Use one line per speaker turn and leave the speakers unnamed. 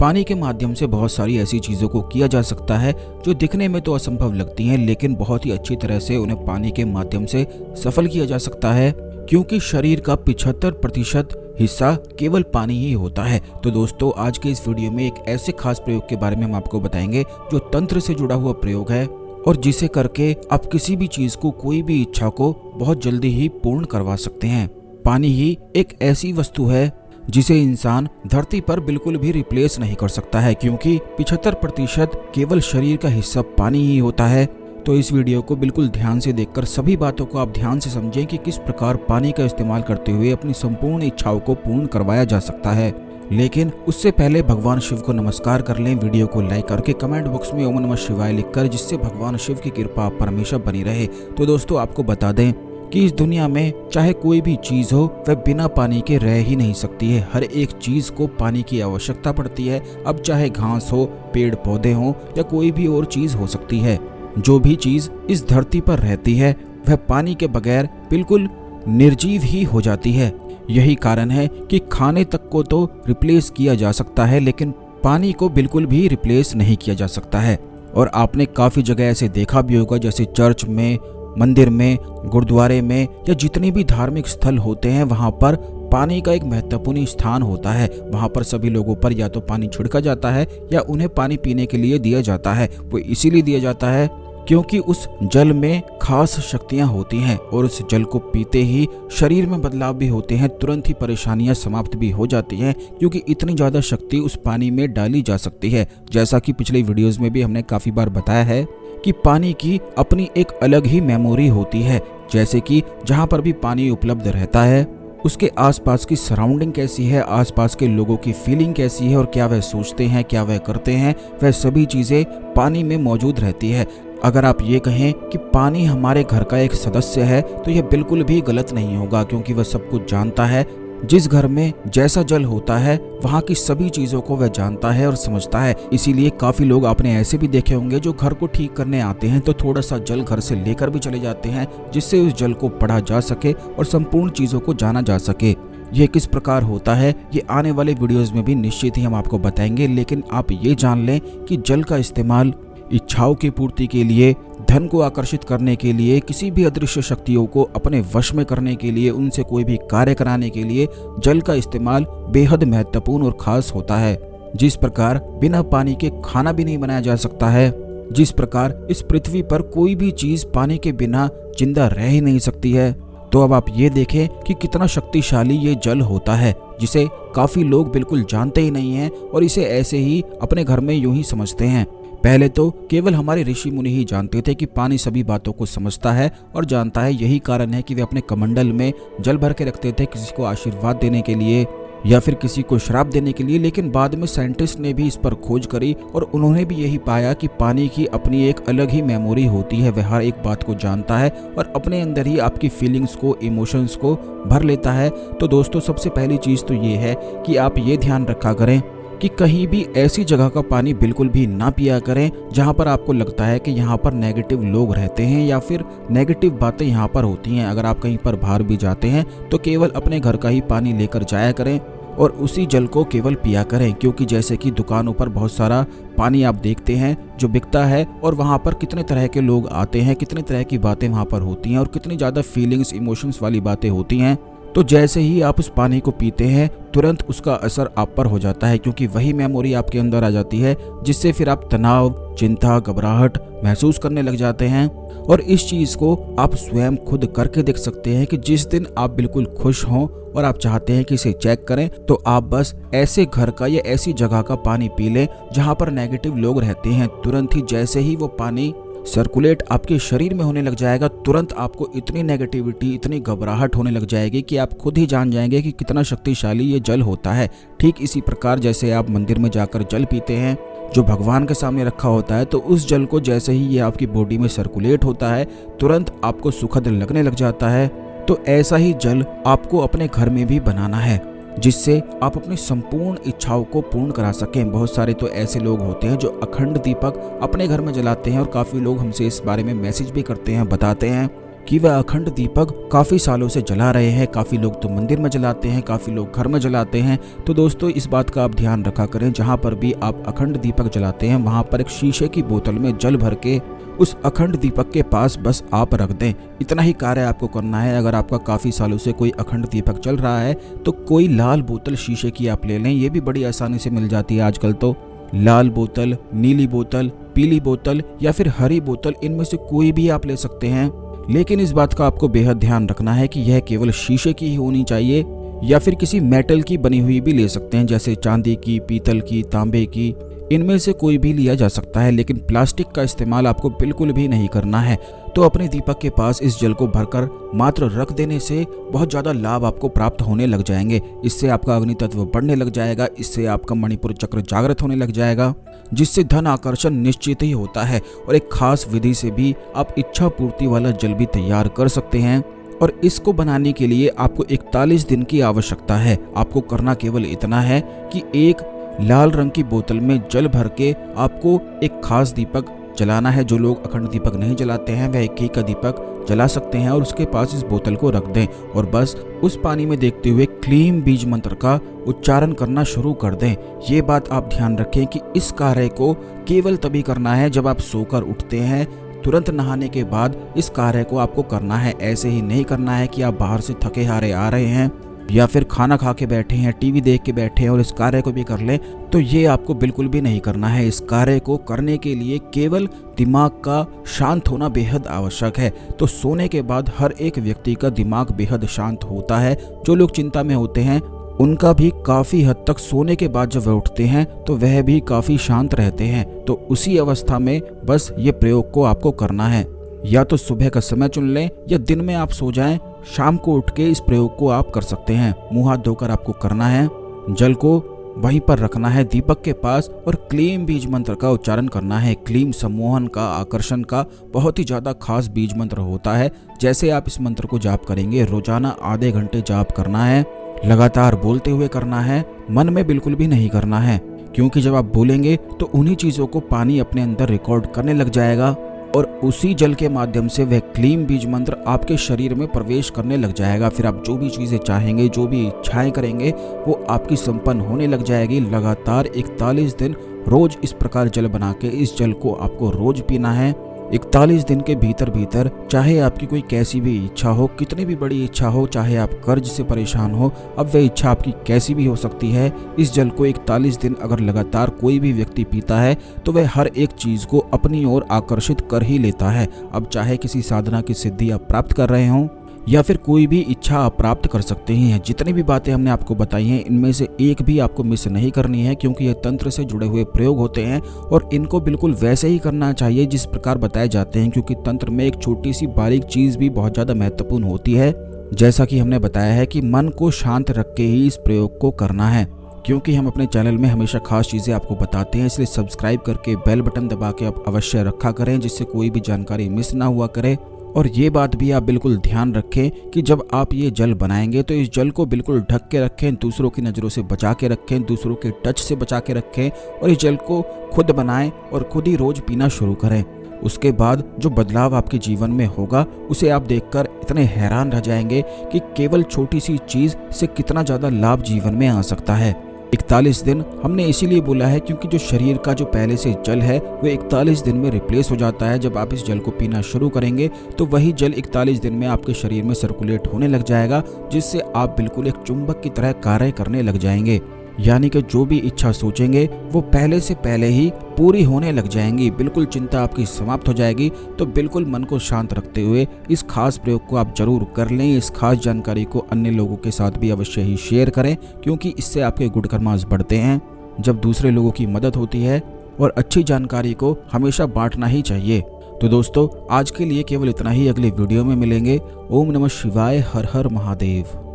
पानी के माध्यम से बहुत सारी ऐसी चीज़ों को किया जा सकता है जो दिखने में तो असंभव लगती हैं, लेकिन बहुत ही अच्छी तरह से उन्हें पानी के माध्यम से सफल किया जा सकता है, क्योंकि शरीर का 75% हिस्सा केवल पानी ही होता है। तो दोस्तों, आज के इस वीडियो में एक ऐसे खास प्रयोग के बारे में हम आपको बताएंगे जो तंत्र से जुड़ा हुआ प्रयोग है और जिसे करके आप किसी भी चीज को, कोई भी इच्छा को बहुत जल्दी ही पूर्ण करवा सकते हैं। पानी ही एक ऐसी वस्तु है जिसे इंसान धरती पर बिल्कुल भी रिप्लेस नहीं कर सकता है, क्योंकि 75% केवल शरीर का हिस्सा पानी ही होता है। तो इस वीडियो को बिल्कुल ध्यान से देखकर सभी बातों को आप ध्यान से समझें कि किस प्रकार पानी का इस्तेमाल करते हुए अपनी संपूर्ण इच्छाओं को पूर्ण करवाया जा सकता है। लेकिन उससे पहले भगवान शिव को नमस्कार कर लें। वीडियो को लाइक करके कमेंट बॉक्स में ओम नमः शिवाय लिखकर, जिससे भगवान शिव की कृपा आप पर हमेशा बनी रहे। तो दोस्तों, आपको बता दें कि इस दुनिया में चाहे कोई भी चीज हो, वह बिना पानी के रह ही नहीं सकती है। हर एक चीज को पानी की आवश्यकता पड़ती है। अब चाहे घास हो, पेड़ पौधे हो या कोई भी और चीज हो सकती है, जो भी चीज इस धरती पर रहती है वह पानी के बगैर बिल्कुल निर्जीव ही हो जाती है। यही कारण है कि खाने तक को तो रिप्लेस किया जा सकता है, लेकिन पानी को बिल्कुल भी रिप्लेस नहीं किया जा सकता है। और आपने काफी जगह ऐसे देखा भी होगा, जैसे चर्च में, मंदिर में, गुरुद्वारे में या जितने भी धार्मिक स्थल होते हैं, वहां पर पानी का एक महत्वपूर्ण स्थान होता है। वहां पर सभी लोगों पर या तो पानी छिड़का जाता है या उन्हें पानी पीने के लिए दिया जाता है। वो इसीलिए दिया जाता है क्योंकि उस जल में खास शक्तियां होती हैं और उस जल को पीते ही शरीर में बदलाव भी होते हैं, तुरंत ही परेशानियां समाप्त भी हो जाती हैं, क्योंकि इतनी ज़्यादा शक्ति उस पानी में डाली जा सकती है। जैसा कि पिछले वीडियोस में भी हमने काफ़ी बार बताया है कि पानी की अपनी एक अलग ही मेमोरी होती है। जैसे कि जहाँ पर भी पानी उपलब्ध रहता है, उसके आसपास की सराउंडिंग कैसी है, आसपास के लोगों की फीलिंग कैसी है और क्या वह सोचते हैं, क्या वह करते हैं, वह सभी चीज़ें पानी में मौजूद रहती है। अगर आप ये कहें कि पानी हमारे घर का एक सदस्य है, तो यह बिल्कुल भी गलत नहीं होगा, क्योंकि वह सब कुछ जानता है। जिस घर में जैसा जल होता है, वहाँ की सभी चीज़ों को वह जानता है और समझता है। इसीलिए काफ़ी लोग आपने ऐसे भी देखे होंगे जो घर को ठीक करने आते हैं तो थोड़ा सा जल घर से लेकर भी चले जाते हैं, जिससे उस जल को पढ़ा जा सके और संपूर्ण चीज़ों को जाना जा सके। ये किस प्रकार होता है, ये आने वाले वीडियोज़ में भी निश्चित ही हम आपको बताएंगे। लेकिन आप ये जान लें कि जल का इस्तेमाल इच्छाओं की पूर्ति के लिए, धन को आकर्षित करने के लिए, किसी भी अदृश्य शक्तियों को अपने वश में करने के लिए, उनसे कोई भी कार्य कराने के लिए जल का इस्तेमाल बेहद महत्वपूर्ण और खास होता है। जिस प्रकार बिना पानी के खाना भी नहीं बनाया जा सकता है, जिस प्रकार इस पृथ्वी पर कोई भी चीज पानी के बिना जिंदा रह ही नहीं सकती है। तो अब आप ये देखें कि कितना शक्तिशाली ये जल होता है, जिसे काफी लोग बिल्कुल जानते ही नहीं हैं और इसे ऐसे ही अपने घर में यूं ही समझते हैं। पहले तो केवल हमारे ऋषि मुनि ही जानते थे कि पानी सभी बातों को समझता है और जानता है। यही कारण है कि वे अपने कमंडल में जल भर के रखते थे, किसी को आशीर्वाद देने के लिए या फिर किसी को श्राप देने के लिए। लेकिन बाद में साइंटिस्ट ने भी इस पर खोज करी और उन्होंने भी यही पाया कि पानी की अपनी एक अलग ही मेमोरी होती है। वह हर एक बात को जानता है और अपने अंदर ही आपकी फीलिंग्स को, इमोशंस को भर लेता है। तो दोस्तों, सबसे पहली चीज़ तो ये है कि आप ये ध्यान रखा करें कि कहीं भी ऐसी जगह का पानी बिल्कुल भी ना पिया करें जहां पर आपको लगता है कि यहां पर नेगेटिव लोग रहते हैं या फिर नेगेटिव बातें यहां पर होती हैं। अगर आप कहीं पर बाहर भी जाते हैं तो केवल अपने घर का ही पानी लेकर जाया करें और उसी जल को केवल पिया करें, क्योंकि जैसे कि दुकानों पर बहुत सारा पानी आप देखते हैं जो बिकता है और वहाँ पर कितने तरह के लोग आते हैं, कितने तरह की बातें वहाँ पर होती हैं और कितनी ज़्यादा फीलिंग्स, इमोशंस वाली बातें होती हैं। तो जैसे ही आप उस पानी को पीते हैं, तुरंत उसका असर आप पर हो जाता है, क्योंकि वही मेमोरी आपके अंदर आ जाती है, जिससे फिर आप तनाव, चिंता, घबराहट महसूस करने लग जाते हैं। और इस चीज़ को आप स्वयं खुद करके देख सकते हैं कि जिस दिन आप बिल्कुल खुश हों और आप चाहते हैं कि इसे चेक करें, तो आप बस ऐसे घर का या ऐसी जगह का पानी पी लें जहाँ पर नेगेटिव लोग रहते हैं। तुरंत ही जैसे ही वो पानी सर्कुलेट आपके शरीर में होने लग जाएगा, तुरंत आपको इतनी नेगेटिविटी, इतनी घबराहट होने लग जाएगी कि आप खुद ही जान जाएंगे कि कितना शक्तिशाली ये जल होता है। ठीक इसी प्रकार जैसे आप मंदिर में जाकर जल पीते हैं जो भगवान के सामने रखा होता है, तो उस जल को जैसे ही ये आपकी बॉडी में सर्कुलेट होता है, तुरंत आपको सुखद लगने लग जाता है। तो ऐसा ही जल आपको अपने घर में भी बनाना है, जिससे आप अपनी संपूर्ण इच्छाओं को पूर्ण करा सकें। बहुत सारे तो ऐसे लोग होते हैं जो अखंड दीपक अपने घर में जलाते हैं और काफ़ी लोग हमसे इस बारे में मैसेज भी करते हैं, बताते हैं कि वह अखंड दीपक काफ़ी सालों से जला रहे हैं। काफ़ी लोग तो मंदिर में जलाते हैं, काफ़ी लोग घर में जलाते हैं। तो दोस्तों इस बात का आप ध्यान रखा करें, जहाँ पर भी आप अखंड दीपक जलाते हैं वहाँ पर एक शीशे की बोतल में जल भर के उस अखंड दीपक के पास बस आप रख दें। इतना ही कार्य आपको करना है। अगर आपका काफ़ी सालों से कोई अखंड दीपक चल रहा है तो कोई लाल बोतल शीशे की आप ले लें, ये भी बड़ी आसानी से मिल जाती है आजकल। तो लाल बोतल, नीली बोतल, पीली बोतल या फिर हरी बोतल, इनमें से कोई भी आप ले सकते हैं। लेकिन इस बात का आपको बेहद ध्यान रखना है कि यह केवल शीशे की ही होनी चाहिए, या फिर किसी मेटल की बनी हुई भी ले सकते हैं, जैसे चांदी की, पीतल की, तांबे की, इनमें से कोई भी लिया जा सकता है। लेकिन प्लास्टिक का इस्तेमाल आपको बिल्कुल भी नहीं करना है। तो अपने दीपक के पास इस जल को भरकर मात्र रख देने से बहुत ज़्यादा लाभ आपको प्राप्त होने लग जाएंगे। इससे आपका अग्नि तत्व बढ़ने लग जाएगा, इससे आपका मणिपुर चक्र जागृत होने लग जाएगा, जिससे धन आकर्षण निश्चित ही होता है। और एक खास विधि से भी आप इच्छा पूर्ति वाला जल भी तैयार कर सकते हैं। और इसको बनाने के लिए आपको 41 दिन की आवश्यकता है। आपको करना केवल इतना है कि एक लाल रंग की बोतल में जल भर के आपको एक खास दीपक जलाना है। जो लोग अखंड दीपक नहीं जलाते हैं वह एक ही का दीपक जला सकते हैं और उसके पास इस बोतल को रख दें और बस उस पानी में देखते हुए क्लीम बीज मंत्र का उच्चारण करना शुरू कर दें। ये बात आप ध्यान रखें कि इस कार्य को केवल तभी करना है जब आप सोकर उठते हैं। तुरंत नहाने के बाद इस कार्य को आपको करना है। ऐसे ही नहीं करना है कि आप बाहर से थके हारे आ रहे हैं या फिर खाना खा के बैठे हैं, टीवी देख के बैठे हैं और इस कार्य को भी कर लें, तो ये आपको बिल्कुल भी नहीं करना है। इस कार्य को करने के लिए केवल दिमाग का शांत होना बेहद आवश्यक है। तो सोने के बाद हर एक व्यक्ति का दिमाग बेहद शांत होता है। जो लोग चिंता में होते हैं उनका भी काफ़ी हद तक सोने के बाद जब वह उठते हैं तो वह भी काफ़ी शांत रहते हैं। तो उसी अवस्था में बस ये प्रयोग को आपको करना है। या तो सुबह का समय चुन लें या दिन में आप सो जाएं, शाम को उठ के इस प्रयोग को आप कर सकते हैं। मुंह हाथ धोकर आपको करना है, जल को वहीं पर रखना है दीपक के पास और क्लीम बीज मंत्र का उच्चारण करना है। क्लीम सम्मोहन का, आकर्षण का बहुत ही ज़्यादा खास बीज मंत्र होता है। जैसे आप इस मंत्र को जाप करेंगे, रोजाना आधे घंटे जाप करना है, लगातार बोलते हुए करना है, मन में बिल्कुल भी नहीं करना है, क्योंकि जब आप बोलेंगे तो उन्हीं चीज़ों को पानी अपने अंदर रिकॉर्ड करने लग जाएगा और उसी जल के माध्यम से वह क्लीम बीज मंत्र आपके शरीर में प्रवेश करने लग जाएगा। फिर आप जो भी चीज़ें चाहेंगे, जो भी इच्छाएं करेंगे, वो आपकी संपन्न होने लग जाएगी। लगातार 41 दिन रोज इस प्रकार जल बना के इस जल को आपको रोज पीना है। 41 दिन के भीतर चाहे आपकी कोई कैसी भी इच्छा हो, कितनी भी बड़ी इच्छा हो, चाहे आप कर्ज से परेशान हो, अब वह इच्छा आपकी कैसी भी हो सकती है। इस जल को 41 दिन अगर लगातार कोई भी व्यक्ति पीता है तो वह हर एक चीज़ को अपनी ओर आकर्षित कर ही लेता है। अब चाहे किसी साधना की सिद्धि आप प्राप्त कर रहे हों या फिर कोई भी इच्छा आप प्राप्त कर सकते हैं। जितनी भी बातें हमने आपको बताई हैं इनमें से एक भी आपको मिस नहीं करनी है, क्योंकि ये तंत्र से जुड़े हुए प्रयोग होते हैं और इनको बिल्कुल वैसे ही करना चाहिए जिस प्रकार बताए जाते हैं, क्योंकि तंत्र में एक छोटी सी बारीक चीज़ भी बहुत ज़्यादा महत्वपूर्ण होती है। जैसा कि हमने बताया है कि मन को शांत रख के ही इस प्रयोग को करना है। क्योंकि हम अपने चैनल में हमेशा खास चीज़ें आपको बताते हैं, इसलिए सब्सक्राइब करके बेल बटन दबा के आप अवश्य रखा करें, जिससे कोई भी जानकारी मिस ना हुआ करे। और ये बात भी आप बिल्कुल ध्यान रखें कि जब आप ये जल बनाएंगे तो इस जल को बिल्कुल ढक के रखें, दूसरों की नज़रों से बचा के रखें, दूसरों के टच से बचा के रखें और इस जल को खुद बनाएं और खुद ही रोज़ पीना शुरू करें। उसके बाद जो बदलाव आपके जीवन में होगा उसे आप देखकर इतने हैरान रह जाएंगे कि केवल छोटी सी चीज़ से कितना ज़्यादा लाभ जीवन में आ सकता है। 41 दिन हमने इसीलिए बोला है क्योंकि जो शरीर का जो पहले से जल है वो 41 दिन में रिप्लेस हो जाता है। जब आप इस जल को पीना शुरू करेंगे तो वही जल 41 दिन में आपके शरीर में सर्कुलेट होने लग जाएगा, जिससे आप बिल्कुल एक चुंबक की तरह कार्य करने लग जाएंगे। यानी कि जो भी इच्छा सोचेंगे वो पहले से पहले ही पूरी होने लग जाएंगी। बिल्कुल चिंता आपकी समाप्त हो जाएगी। तो बिल्कुल मन को शांत रखते हुए इस खास प्रयोग को आप जरूर कर लें। इस खास जानकारी को अन्य लोगों के साथ भी अवश्य ही शेयर करें, क्योंकि इससे आपके गुड कर्मास बढ़ते हैं जब दूसरे लोगों की मदद होती है। और अच्छी जानकारी को हमेशा बांटना ही चाहिए। तो दोस्तों आज के लिए केवल इतना ही। अगले वीडियो में मिलेंगे। ओम नमः शिवाय। हर हर महादेव।